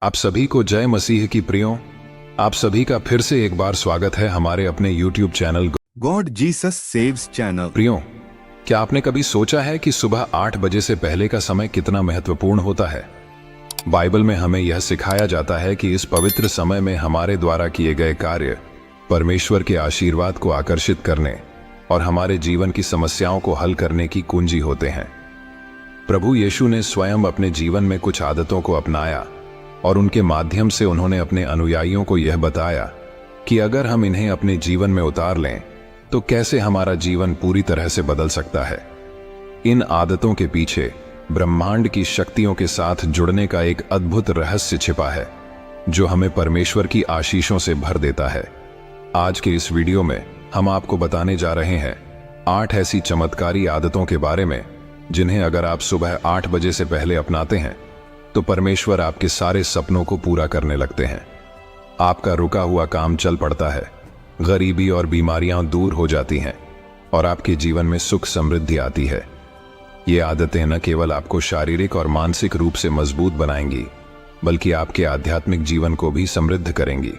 आप सभी को जय मसीह की प्रियो। आप सभी का फिर से एक बार स्वागत है हमारे अपने YouTube channel God Jesus saves channel. प्रियो, क्या आपने कभी सोचा है कि सुबह 8 बजे से पहले का समय कितना महत्वपूर्ण होता है? बाइबल में हमें यह सिखाया जाता है कि इस पवित्र समय में हमारे द्वारा किए गए कार्य परमेश्वर के आशीर्वाद को आकर्षित करने और हमारे जीवन की समस्याओं को हल करने की कुंजी होते हैं। प्रभु यीशु ने स्वयं अपने जीवन में कुछ आदतों को अपनाया और उनके माध्यम से उन्होंने अपने अनुयायियों को यह बताया कि अगर हम इन्हें अपने जीवन में उतार लें तो कैसे हमारा जीवन पूरी तरह से बदल सकता है। इन आदतों के पीछे ब्रह्मांड की शक्तियों के साथ जुड़ने का एक अद्भुत रहस्य छिपा है जो हमें परमेश्वर की आशीषों से भर देता है। आज के इस वीडियो में हम आपको बताने जा रहे हैं 8 ऐसी चमत्कारी आदतों के बारे में जिन्हें अगर आप सुबह 8 बजे से पहले अपनाते हैं तो परमेश्वर आपके सारे सपनों को पूरा करने लगते हैं। आपका रुका हुआ काम चल पड़ता है, गरीबी और बीमारियां दूर हो जाती हैं और आपके जीवन में सुख समृद्धि आती है। ये आदतें न केवल आपको शारीरिक और मानसिक रूप से मजबूत बनाएंगी बल्कि आपके आध्यात्मिक जीवन को भी समृद्ध करेंगी।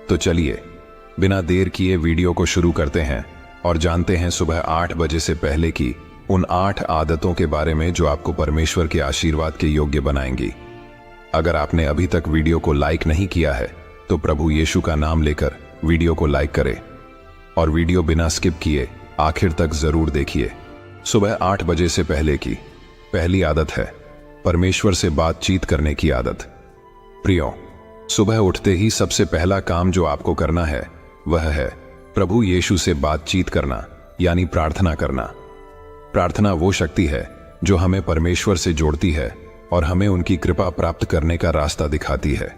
तो चलिए बिना देर किए वीडियो को शुरू करते हैं और जानते हैं सुबह 8 बजे से पहले की उन 8 आदतों के बारे में जो आपको परमेश्वर के आशीर्वाद के योग्य बनाएंगी। अगर आपने अभी तक वीडियो को लाइक नहीं किया है तो प्रभु यीशु का नाम लेकर वीडियो को लाइक करें और वीडियो बिना स्किप किए आखिर तक जरूर देखिए। सुबह 8 बजे से पहले की पहली आदत है परमेश्वर से बातचीत करने की आदत। प्रियो, सुबह उठते ही सबसे पहला काम जो आपको करना है वह है प्रभु यीशु से बातचीत करना, यानी प्रार्थना करना। प्रार्थना वो शक्ति है जो हमें परमेश्वर से जोड़ती है और हमें उनकी कृपा प्राप्त करने का रास्ता दिखाती है।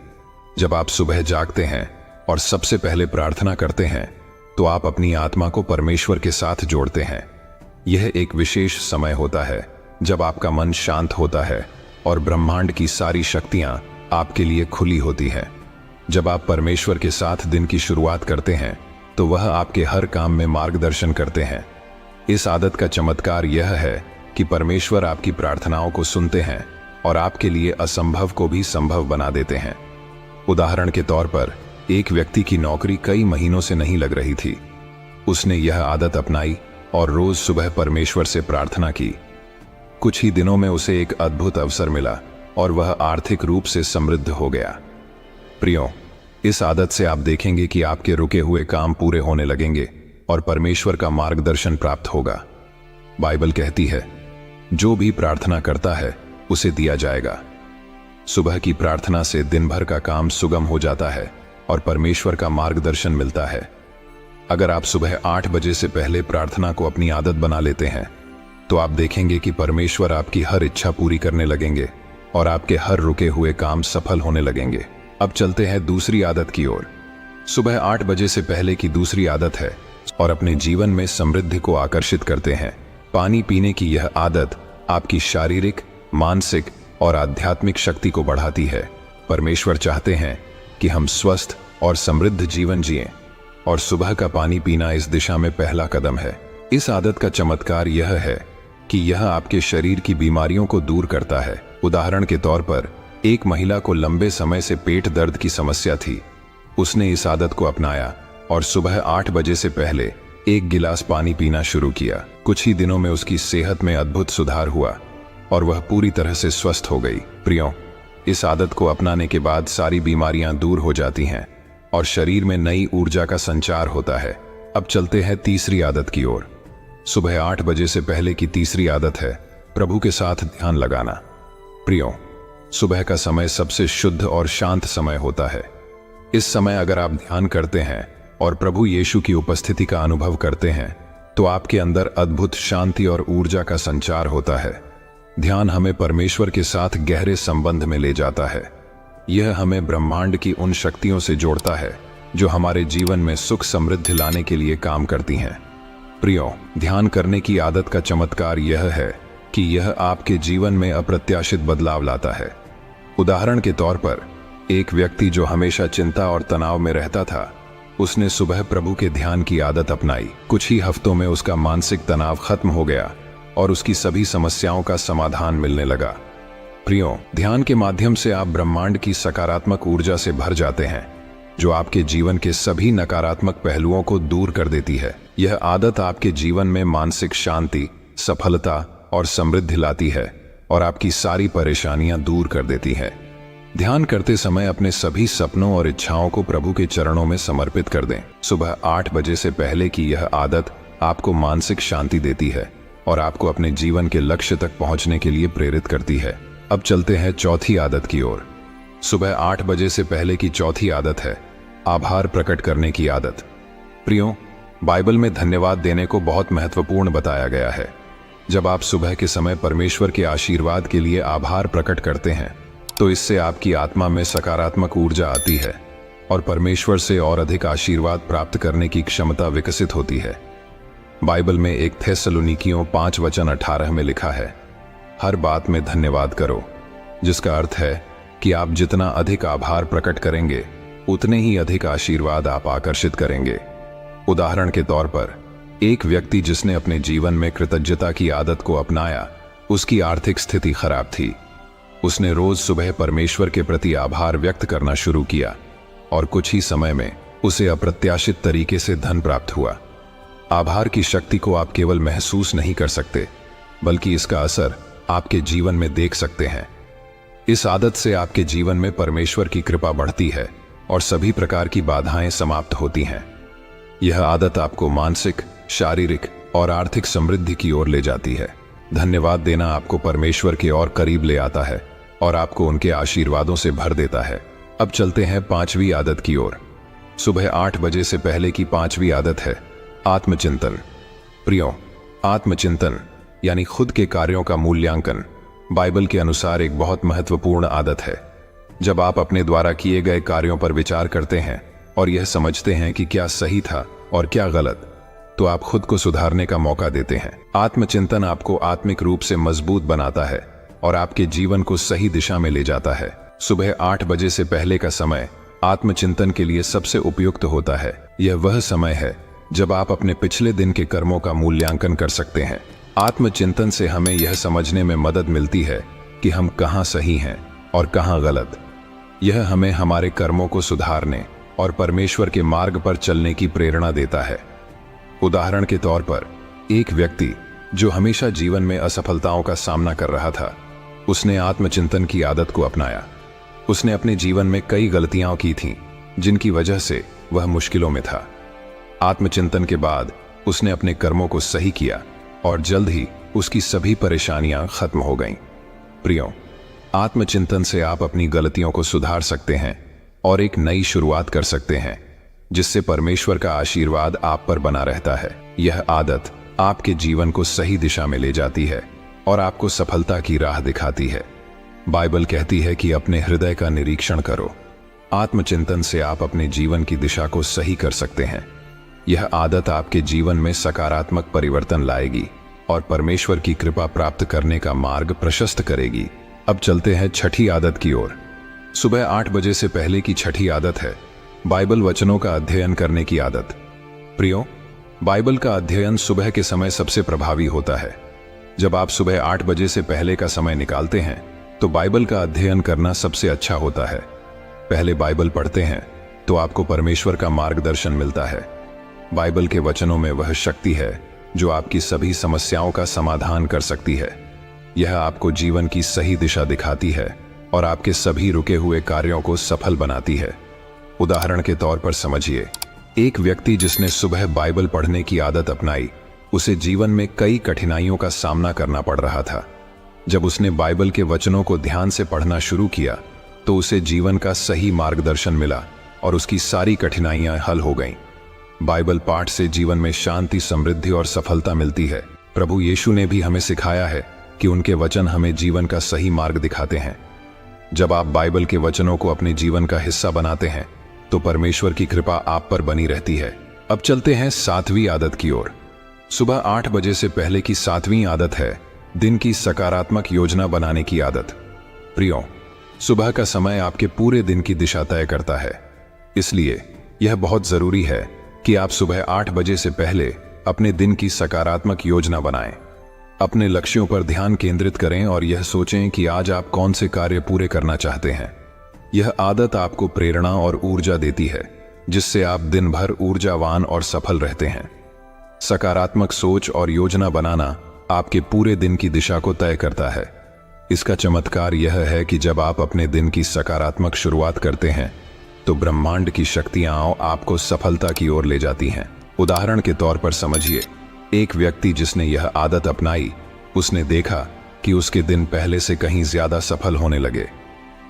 जब आप सुबह जागते हैं और सबसे पहले प्रार्थना करते हैं तो आप अपनी आत्मा को परमेश्वर के साथ जोड़ते हैं। यह एक विशेष समय होता है जब आपका मन शांत होता है और ब्रह्मांड की सारी शक्तियां आपके लिए खुली होती हैं। जब आप परमेश्वर के साथ दिन की शुरुआत करते हैं तो वह आपके हर काम में मार्गदर्शन करते हैं। इस आदत का चमत्कार यह है कि परमेश्वर आपकी प्रार्थनाओं को सुनते हैं और आपके लिए असंभव को भी संभव बना देते हैं। उदाहरण के तौर पर एक व्यक्ति की नौकरी कई महीनों से नहीं लग रही थी। उसने यह आदत अपनाई और रोज सुबह परमेश्वर से प्रार्थना की। कुछ ही दिनों में उसे एक अद्भुत अवसर मिला और वह आर्थिक रूप से समृद्ध हो गया। प्रियो, इस आदत से आप देखेंगे कि आपके रुके हुए काम पूरे होने लगेंगे और परमेश्वर का मार्गदर्शन प्राप्त होगा। बाइबल कहती है, जो भी प्रार्थना करता है उसे दिया जाएगा। सुबह की प्रार्थना से दिन भर का काम सुगम हो जाता है और परमेश्वर का मार्गदर्शन मिलता है। अगर आप सुबह 8 बजे से पहले प्रार्थना को अपनी आदत बना लेते हैं तो आप देखेंगे कि परमेश्वर आपकी हर इच्छा पूरी करने लगेंगे और आपके हर रुके हुए काम सफल होने लगेंगे। अब चलते हैं दूसरी आदत की ओर। सुबह 8 बजे से पहले की दूसरी आदत है और अपने जीवन में समृद्धि को आकर्षित करते हैं। पानी पीने की यह आदत आपकी शारीरिक, मानसिक और आध्यात्मिक शक्ति को बढ़ाती है। परमेश्वर चाहते हैं कि हम स्वस्थ और समृद्ध जीवन जिएं और सुबह का पानी पीना इस दिशा में पहला कदम है। इस आदत का चमत्कार यह है कि यह आपके शरीर की बीमारियों को दूर करता है। उदाहरण के तौर पर एक महिला को लंबे समय से पेट दर्द की समस्या थी। उसने इस आदत को अपनाया और सुबह 8 बजे से पहले 1 गिलास पानी पीना शुरू किया। कुछ ही दिनों में उसकी सेहत में अद्भुत सुधार हुआ और वह पूरी तरह से स्वस्थ हो गई। प्रियो, इस आदत को अपनाने के बाद सारी बीमारियां दूर हो जाती हैं और शरीर में नई ऊर्जा का संचार होता है। अब चलते हैं तीसरी आदत की ओर। सुबह 8 बजे से पहले की तीसरी आदत है प्रभु के साथ ध्यान लगाना। प्रियो, सुबह का समय सबसे शुद्ध और शांत समय होता है। इस समय अगर आप ध्यान करते हैं और प्रभु यीशु की उपस्थिति का अनुभव करते हैं तो आपके अंदर अद्भुत शांति और ऊर्जा का संचार होता है। ध्यान हमें परमेश्वर के साथ गहरे संबंध में ले जाता है। यह हमें ब्रह्मांड की उन शक्तियों से जोड़ता है जो हमारे जीवन में सुख समृद्धि लाने के लिए काम करती हैं। प्रियो, ध्यान करने की आदत का चमत्कार यह है कि यह आपके जीवन में अप्रत्याशित बदलाव लाता है। उदाहरण के तौर पर एक व्यक्ति जो हमेशा चिंता और तनाव में रहता था, उसने सुबह प्रभु के ध्यान की आदत अपनाई। कुछ ही हफ्तों में उसका मानसिक तनाव खत्म हो गया और उसकी सभी समस्याओं का समाधान मिलने लगा। प्रियो, ध्यान के माध्यम से आप ब्रह्मांड की सकारात्मक ऊर्जा से भर जाते हैं, जो आपके जीवन के सभी नकारात्मक पहलुओं को दूर कर देती है। यह आदत आपके जीवन में मानसिक शांति, सफलता और समृद्धि लाती है और आपकी सारी परेशानियां दूर कर देती है। ध्यान करते समय अपने सभी सपनों और इच्छाओं को प्रभु के चरणों में समर्पित कर दें। सुबह 8 बजे से पहले की यह आदत आपको मानसिक शांति देती है और आपको अपने जीवन के लक्ष्य तक पहुंचने के लिए प्रेरित करती है। अब चलते हैं चौथी आदत की ओर। सुबह 8 बजे से पहले की चौथी आदत है आभार प्रकट करने की आदत। प्रियो, बाइबल में धन्यवाद देने को बहुत महत्वपूर्ण बताया गया है। जब आप सुबह के समय परमेश्वर के आशीर्वाद के लिए आभार प्रकट करते हैं, तो इससे आपकी आत्मा में सकारात्मक ऊर्जा आती है और परमेश्वर से और अधिक आशीर्वाद प्राप्त करने की क्षमता विकसित होती है। बाइबल में 1 थेसलोनिकियों 5:18 में लिखा है, हर बात में धन्यवाद करो, जिसका अर्थ है कि आप जितना अधिक आभार प्रकट करेंगे, उतने ही अधिक आशीर्वाद आप आकर्षित करेंगे। उदाहरण के तौर पर, एक व्यक्ति जिसने अपने जीवन में कृतज्ञता की आदत को अपनाया, उसकी आर्थिक स्थिति खराब थी। उसने रोज सुबह परमेश्वर के प्रति आभार व्यक्त करना शुरू किया और कुछ ही समय में उसे अप्रत्याशित तरीके से धन प्राप्त हुआ। आभार की शक्ति को आप केवल महसूस नहीं कर सकते, बल्कि इसका असर आपके जीवन में देख सकते हैं। इस आदत से आपके जीवन में परमेश्वर की कृपा बढ़ती है और सभी प्रकार की बाधाएं समाप्त होती हैं। यह आदत आपको मानसिक, शारीरिक और आर्थिक समृद्धि की ओर ले जाती है। धन्यवाद देना आपको परमेश्वर के और करीब ले आता है और आपको उनके आशीर्वादों से भर देता है। अब चलते हैं 5वीं आदत की ओर। सुबह 8 बजे से पहले की 5वीं आदत है आत्मचिंतन। प्रियो, आत्मचिंतन यानी खुद के कार्यों का मूल्यांकन बाइबल के अनुसार एक बहुत महत्वपूर्ण आदत है। जब आप अपने द्वारा किए गए कार्यों पर विचार करते हैं और यह समझते हैं कि क्या सही था और क्या गलत, तो आप खुद को सुधारने का मौका देते हैं। आत्मचिंतन आपको आत्मिक रूप से मजबूत बनाता है और आपके जीवन को सही दिशा में ले जाता है। सुबह 8 बजे से पहले का समय आत्मचिंतन के लिए सबसे उपयुक्त होता है। यह वह समय है जब आप अपने पिछले दिन के कर्मों का मूल्यांकन कर सकते हैं। आत्मचिंतन से हमें यह समझने में मदद मिलती है कि हम कहाँ सही हैं और कहाँ गलत। यह हमें हमारे कर्मों को सुधारने और परमेश्वर के मार्ग पर चलने की प्रेरणा देता है। उदाहरण के तौर पर, एक व्यक्ति जो हमेशा जीवन में असफलताओं का सामना कर रहा था, उसने आत्मचिंतन की आदत को अपनाया। उसने अपने जीवन में कई गलतियां की थीं, जिनकी वजह से वह मुश्किलों में था। आत्मचिंतन के बाद उसने अपने कर्मों को सही किया और जल्द ही उसकी सभी परेशानियां खत्म हो गईं। प्रियो, आत्मचिंतन से आप अपनी गलतियों को सुधार सकते हैं और एक नई शुरुआत कर सकते हैं, जिससे परमेश्वर का आशीर्वाद आप पर बना रहता है। यह आदत आपके जीवन को सही दिशा में ले जाती है और आपको सफलता की राह दिखाती है। बाइबल कहती है कि अपने हृदय का निरीक्षण करो। आत्मचिंतन से आप अपने जीवन की दिशा को सही कर सकते हैं। यह आदत आपके जीवन में सकारात्मक परिवर्तन लाएगी और परमेश्वर की कृपा प्राप्त करने का मार्ग प्रशस्त करेगी। अब चलते हैं 6ठी आदत की ओर। सुबह 8 बजे से पहले की 6ठी आदत है बाइबल वचनों का अध्ययन करने की आदत। प्रियो, बाइबल का अध्ययन सुबह के समय सबसे प्रभावी होता है। जब आप सुबह 8 बजे से पहले का समय निकालते हैं, तो बाइबल का अध्ययन करना सबसे अच्छा होता है। पहले बाइबल पढ़ते हैं तो आपको परमेश्वर का मार्गदर्शन मिलता है। बाइबल के वचनों में वह शक्ति है जो आपकी सभी समस्याओं का समाधान कर सकती है। यह आपको जीवन की सही दिशा दिखाती है और आपके सभी रुके हुए कार्यों को सफल बनाती है। उदाहरण के तौर पर समझिए, एक व्यक्ति जिसने सुबह बाइबल पढ़ने की आदत अपनाई, उसे जीवन में कई कठिनाइयों का सामना करना पड़ रहा था। जब उसने बाइबल के वचनों को ध्यान से पढ़ना शुरू किया, तो उसे जीवन का सही मार्गदर्शन मिला और उसकी सारी कठिनाइयां हल हो गईं। बाइबल पाठ से जीवन में शांति, समृद्धि और सफलता मिलती है। प्रभु यीशु ने भी हमें सिखाया है कि उनके वचन हमें जीवन का सही मार्ग दिखाते हैं। जब आप बाइबल के वचनों को अपने जीवन का हिस्सा बनाते हैं, तो परमेश्वर की कृपा आप पर बनी रहती है। अब चलते हैं 7वीं आदत की ओर। सुबह 8 बजे से पहले की 7वीं आदत है दिन की सकारात्मक योजना बनाने की आदत। प्रियो, सुबह का समय आपके पूरे दिन की दिशा तय करता है, इसलिए यह बहुत जरूरी है कि आप सुबह 8 बजे से पहले अपने दिन की सकारात्मक योजना बनाएं। अपने लक्ष्यों पर ध्यान केंद्रित करें और यह सोचें कि आज आप कौन से कार्य पूरे करना चाहते हैं। यह आदत आपको प्रेरणा और ऊर्जा देती है, जिससे आप दिन भर ऊर्जावान और सफल रहते हैं। सकारात्मक सोच और योजना बनाना आपके पूरे दिन की दिशा को तय करता है। इसका चमत्कार यह है कि जब आप अपने दिन की सकारात्मक शुरुआत करते हैं तो ब्रह्मांड की शक्तियां आपको सफलता की ओर ले जाती हैं। उदाहरण के तौर पर समझिए, एक व्यक्ति जिसने यह आदत अपनाई, उसने देखा कि उसके दिन पहले से कहीं ज्यादा सफल होने लगे।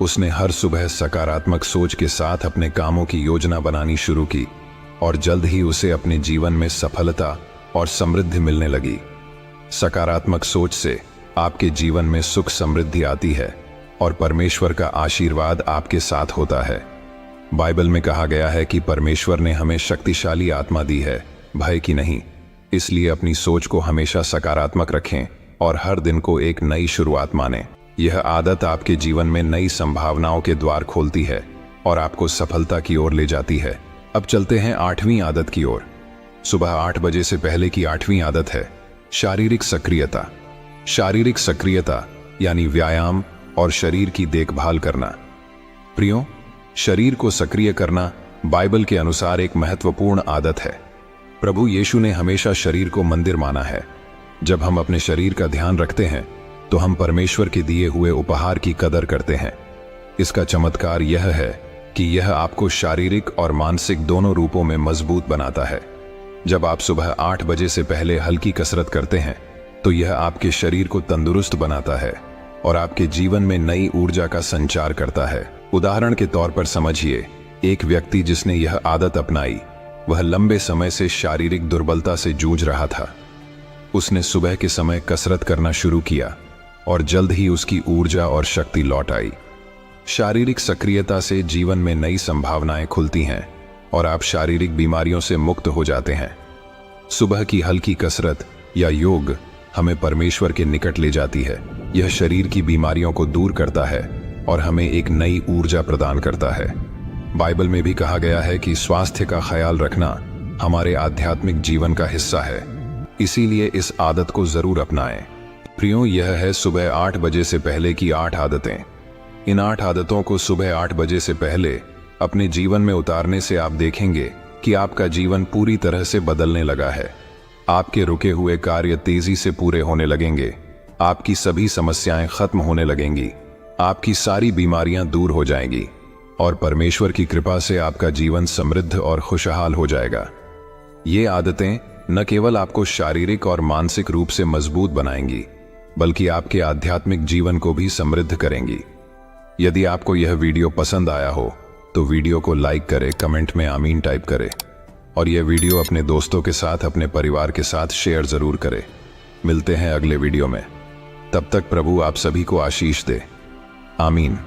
उसने हर सुबह सकारात्मक सोच के साथ अपने कामों की योजना बनानी शुरू की और जल्द ही उसे अपने जीवन में सफलता और समृद्धि मिलने लगी। सकारात्मक सोच से आपके जीवन में सुख समृद्धि आती है और परमेश्वर का आशीर्वाद आपके साथ होता है। बाइबल में कहा गया है कि परमेश्वर ने हमें शक्तिशाली आत्मा दी है, भय की नहीं। इसलिए अपनी सोच को हमेशा सकारात्मक रखें और हर दिन को एक नई शुरुआत मानें। यह आदत आपके जीवन में नई संभावनाओं के द्वार खोलती है और आपको सफलता की ओर ले जाती है। अब चलते हैं 8वीं आदत की ओर। सुबह 8 बजे से पहले की 8वीं आदत है शारीरिक सक्रियता। शारीरिक सक्रियता यानी व्यायाम और शरीर की देखभाल करना। प्रियो, शरीर को सक्रिय करना बाइबल के अनुसार एक महत्वपूर्ण आदत है। प्रभु यीशु ने हमेशा शरीर को मंदिर माना है। जब हम अपने शरीर का ध्यान रखते हैं तो हम परमेश्वर के दिए हुए उपहार की कदर करते हैं। इसका चमत्कार यह है कि यह आपको शारीरिक और मानसिक दोनों रूपों में मजबूत बनाता है। जब आप सुबह 8 बजे से पहले हल्की कसरत करते हैं तो यह आपके शरीर को तंदुरुस्त बनाता है और आपके जीवन में नई ऊर्जा का संचार करता है। उदाहरण के तौर पर समझिए, एक व्यक्ति जिसने यह आदत अपनाई, वह लंबे समय से शारीरिक दुर्बलता से जूझ रहा था। उसने सुबह के समय कसरत करना शुरू किया और जल्द ही उसकी ऊर्जा और शक्ति लौट आई। शारीरिक सक्रियता से जीवन में नई संभावनाएं खुलती हैं और आप शारीरिक बीमारियों से मुक्त हो जाते हैं। सुबह की हल्की कसरत या योग हमें परमेश्वर के निकट ले जाती है। यह शरीर की बीमारियों को दूर करता है और हमें एक नई ऊर्जा प्रदान करता है। बाइबल में भी कहा गया है कि स्वास्थ्य का ख्याल रखना हमारे आध्यात्मिक जीवन का हिस्सा है। इसीलिए इस आदत को जरूर अपनाएं। प्रियो, यह है सुबह 8 बजे से पहले की 8 आदतें। इन 8 आदतों को सुबह 8 बजे से पहले अपने जीवन में उतारने से आप देखेंगे कि आपका जीवन पूरी तरह से बदलने लगा है। आपके रुके हुए कार्य तेजी से पूरे होने लगेंगे, आपकी सभी समस्याएं खत्म होने लगेंगी, आपकी सारी बीमारियां दूर हो जाएंगी और परमेश्वर की कृपा से आपका जीवन समृद्ध और खुशहाल हो जाएगा। ये आदतें न केवल आपको शारीरिक और मानसिक रूप से मजबूत बनाएंगी, बल्कि आपके आध्यात्मिक जीवन को भी समृद्ध करेंगी। यदि आपको यह वीडियो पसंद आया हो तो वीडियो को लाइक करें, कमेंट में आमीन टाइप करें और यह वीडियो अपने दोस्तों के साथ, अपने परिवार के साथ शेयर जरूर करें। मिलते हैं अगले वीडियो में। तब तक प्रभु आप सभी को आशीष दे। आमीन।